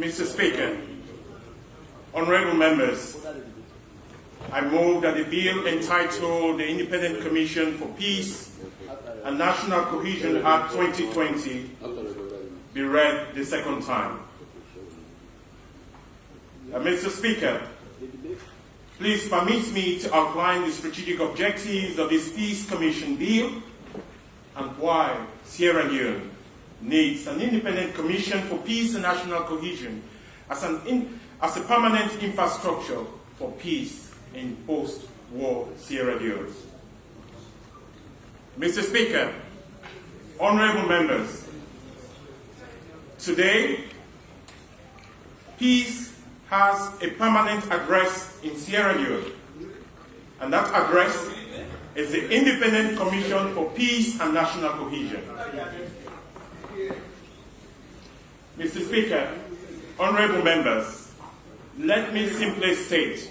Mr. Speaker, honorable members, I move that the bill entitled the Independent Commission for Peace and National Cohesion Act 2020 be read the second time. Mr. Speaker, please permit me to outline the strategic objectives of this Peace Commission bill and why Sierra Leone needs an independent commission for peace and national cohesion as a permanent infrastructure for peace in post-war Sierra Leone. Mr. Speaker, honorable members, today, peace has a permanent address in Sierra Leone, and that address is the Independent Commission for Peace and National Cohesion. Mr. Speaker, honorable members, let me simply state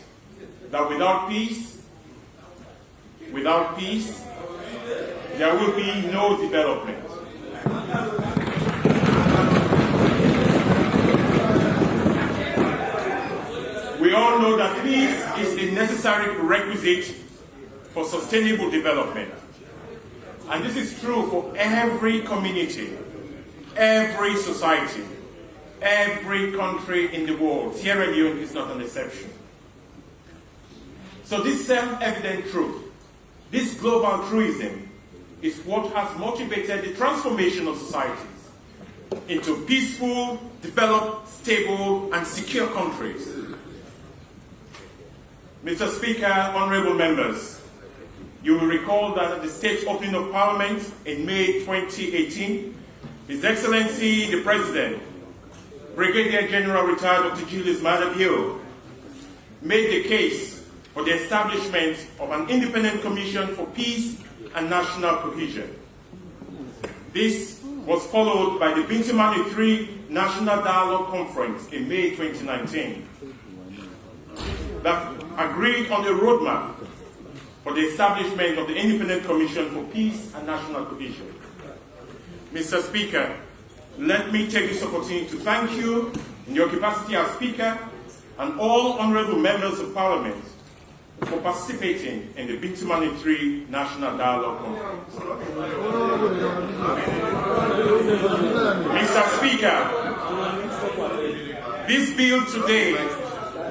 that without peace, there will be no development. We all know that peace is a necessary prerequisite for sustainable development. And this is true for every community, every society, every country in the world. Sierra Leone is not an exception. So this self-evident truth, this global truism, is what has motivated the transformation of societies into peaceful, developed, stable, and secure countries. Mr. Speaker, honorable members, you will recall that at the state opening of Parliament in May 2018, His Excellency the President, Brigadier General Retired Dr. Julius Maada Bio, made the case for the establishment of an independent commission for peace and national cohesion. This was followed by the Bill360p 3 National Dialogue Conference in May 2019 that agreed on a roadmap for the establishment of the Independent Commission for Peace and National Cohesion. Mr. Speaker, let me take this opportunity to thank you in your capacity as Speaker and all honorable members of Parliament for participating in the Bill360p 3 National Dialogue Conference. Mr. Speaker, this bill today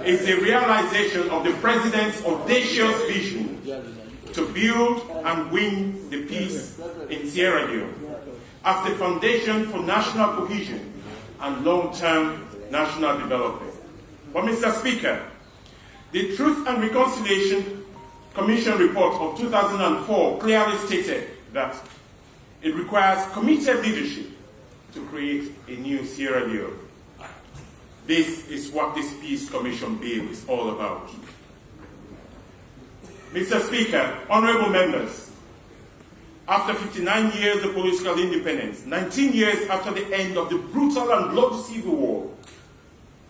is a realization of the President's audacious vision to build and win the peace in Sierra Leone as the foundation for national cohesion and long-term national development. But Mr. Speaker, the Truth and Reconciliation Commission report of 2004 clearly stated that it requires committed leadership to create a new Sierra Leone. This is what this Peace Commission bill is all about. Mr. Speaker, honorable members, after 59 years of political independence, 19 years after the end of the brutal and bloody civil war,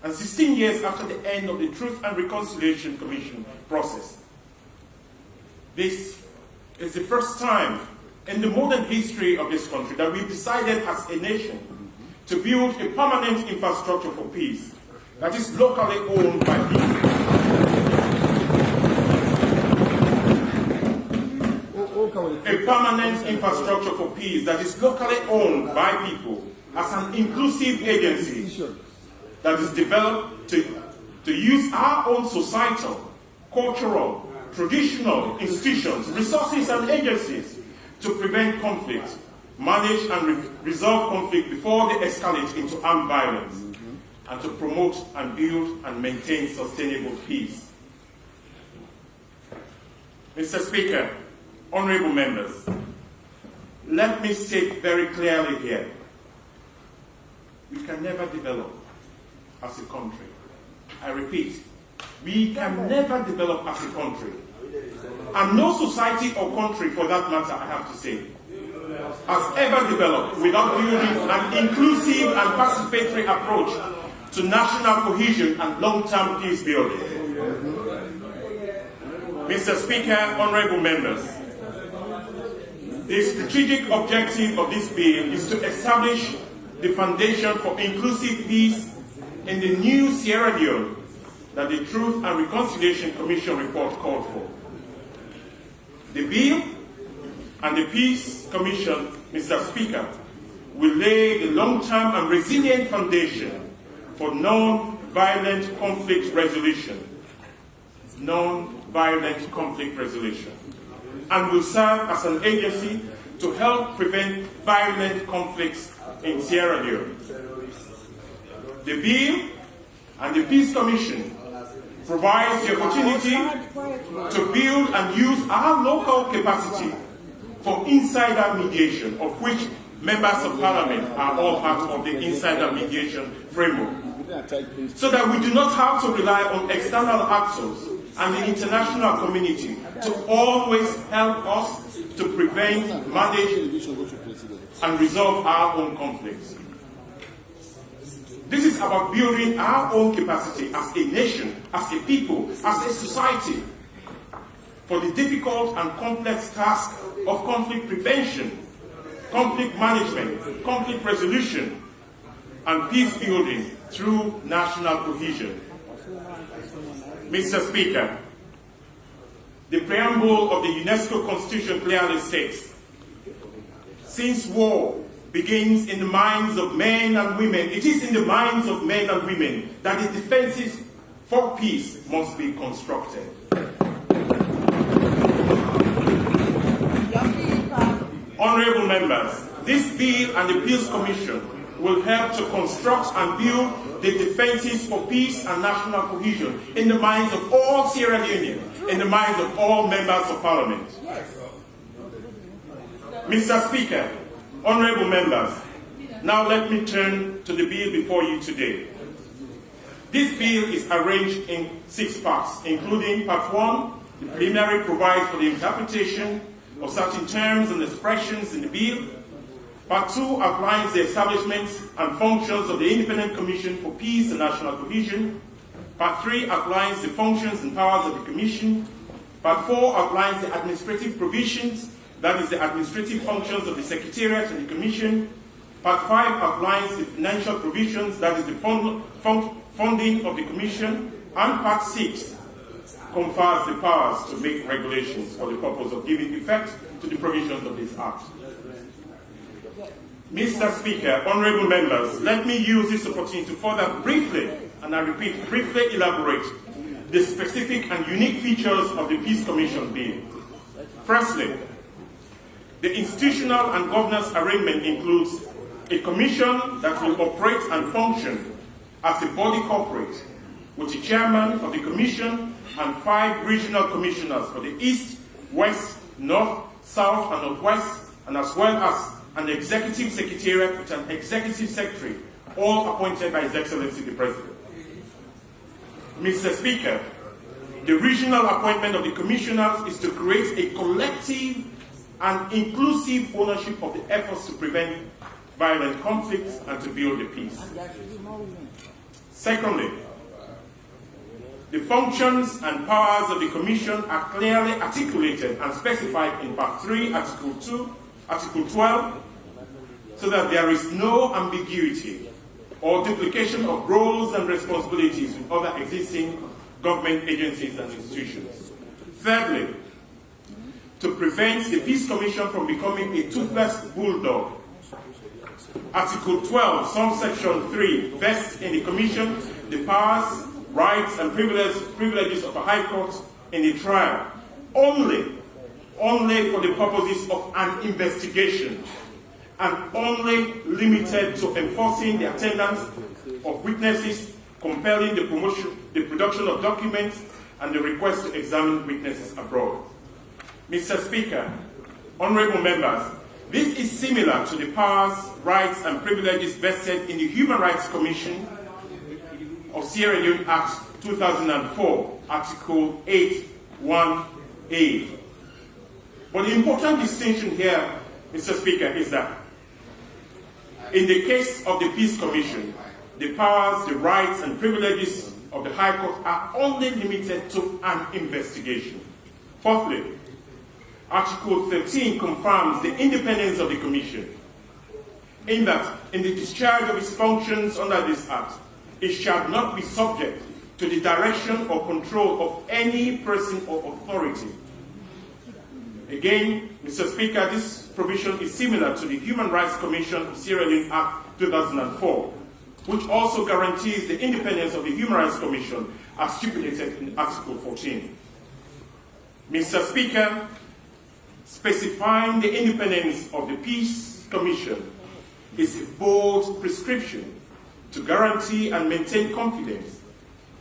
and 16 years after the end of the Truth and Reconciliation Commission process, this is the first time in the modern history of this country that we've decided as a nation to build a permanent infrastructure for peace that is locally owned by people. A permanent infrastructure for peace that is locally owned by people as an inclusive agency that is developed to use our own societal, cultural, traditional institutions, resources and agencies to prevent conflict, manage and resolve conflict before they escalate into armed violence, and to promote and build and maintain sustainable peace. Mr. Speaker, honorable members, let me state very clearly here, we can never develop as a country. I repeat, we can never develop as a country. And no society or country, for that matter, I have to say, has ever developed without building an inclusive and participatory approach to national cohesion and long-term peace building. Mr. Speaker, honorable members, the strategic objective of this bill is to establish the foundation for inclusive peace, in the new Sierra Leone that the Truth and Reconciliation Commission report called for. The bill and the Peace Commission, Mr. Speaker, will lay the long-term and resilient foundation for non-violent conflict resolution, and will serve as an agency to help prevent violent conflicts in Sierra Leone. The bill and the Peace Commission provides the opportunity to build and use our local capacity for insider mediation, of which members of parliament are all part of the insider mediation framework, so that we do not have to rely on external actors and the international community to always help us to prevent, manage, and resolve our own conflicts. This is about building our own capacity as a nation, as a people, as a society, for the difficult and complex task of conflict prevention, conflict management, conflict resolution, and peace building through national cohesion. Mr. Speaker, the preamble of the UNESCO Constitution clearly states, since war begins in the minds of men and women, it is in the minds of men and women that the defenses for peace must be constructed. Honorable members, this bill and the Peace Commission will help to construct and build the defenses for peace and national cohesion in the minds of all Sierra Leoneans, in the minds of all members of parliament. Mr. Speaker, honorable members, now let me turn to the bill before you today. This bill is arranged in 6 parts, including Part 1, the preliminary provides for the interpretation of certain terms and expressions in the bill. Part 2 outlines the establishment and functions of the Independent Commission for Peace and National Cohesion. Part 3 outlines the functions and powers of the Commission. Part 4 outlines the administrative provisions, that is the administrative functions of the Secretariat and the Commission. Part 5 outlines the financial provisions, that is the funding of the Commission. And Part 6 confers the powers to make regulations for the purpose of giving effect to the provisions of this Act. Mr. Speaker, honorable members, let me use this opportunity to further briefly, and I repeat, briefly elaborate the specific and unique features of the Peace Commission bill. Firstly, the institutional and governance arrangement includes a commission that will operate and function as a body corporate, with the chairman of the commission and 5 regional commissioners for the East, West, North, South, and Northwest, and as well as an executive secretariat with an executive secretary, all appointed by His Excellency the President. Mr. Speaker, the regional appointment of the commissioners is to create a collective and inclusive ownership of the efforts to prevent violent conflicts and to build the peace. Secondly, the functions and powers of the Commission are clearly articulated and specified in Part 3, Article 2, Article 12, so that there is no ambiguity or duplication of roles and responsibilities with other existing government agencies and institutions. Thirdly, to prevent the Peace Commission from becoming a toothless bulldog, Article 12, subsection 3, vests in the Commission the powers, rights, and privileges of a High Court in a trial, only for the purposes of an investigation, and only limited to enforcing the attendance of witnesses, compelling the production of documents, and the request to examine witnesses abroad. Mr. Speaker, honorable members, this is similar to the powers, rights, and privileges vested in the Human Rights Commission of Sierra Leone Act 2004, Article 8(1)(a). But the important distinction here, Mr. Speaker, is that in the case of the Peace Commission, the powers, the rights, and privileges of the High Court are only limited to an investigation. Fourthly, Article 13 confirms the independence of the Commission, in that, in the discharge of its functions under this Act, it shall not be subject to the direction or control of any person or authority. Again, Mr. Speaker, this provision is similar to the Human Rights Commission of Sierra Leone Act 2004, which also guarantees the independence of the Human Rights Commission as stipulated in Article 14. Mr. Speaker, specifying the independence of the Peace Commission is a bold prescription to guarantee and maintain confidence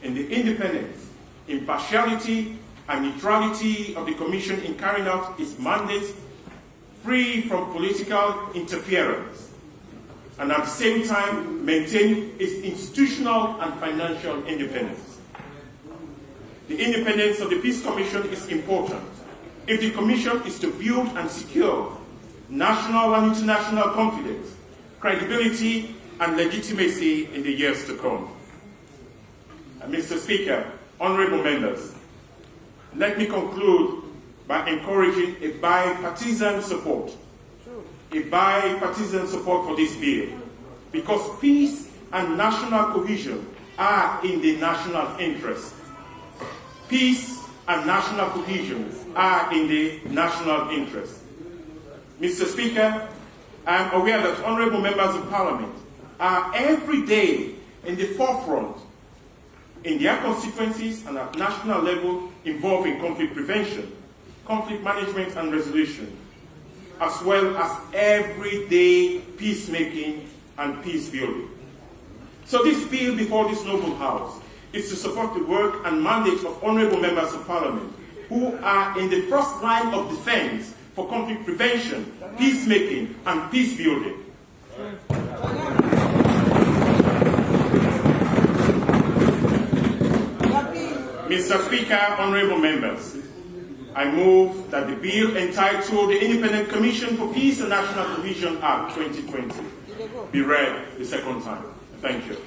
in the independence, impartiality, and neutrality of the Commission in carrying out its mandate, free from political interference, and at the same time maintain its institutional and financial independence. The independence of the Peace Commission is important if the Commission is to build and secure national and international confidence, credibility, and legitimacy in the years to come. Mr. Speaker, honorable members, let me conclude by encouraging a bipartisan support for this bill, because peace and national cohesion are in the national interest. Peace and national cohesion are in the national interest. Mr. Speaker, I am aware that honorable members of Parliament are every day in the forefront in their constituencies and at national level involved in conflict prevention, conflict management and resolution, as well as everyday peacemaking and peace building. So this bill before this noble House is to support the work and mandate of honorable members of Parliament who are in the first line of defense for conflict prevention, peacemaking and peace building. Mr. Speaker, honorable members, I move that the bill entitled the Independent Commission for Peace and National Cohesion Act 2020 be read the second time. Thank you.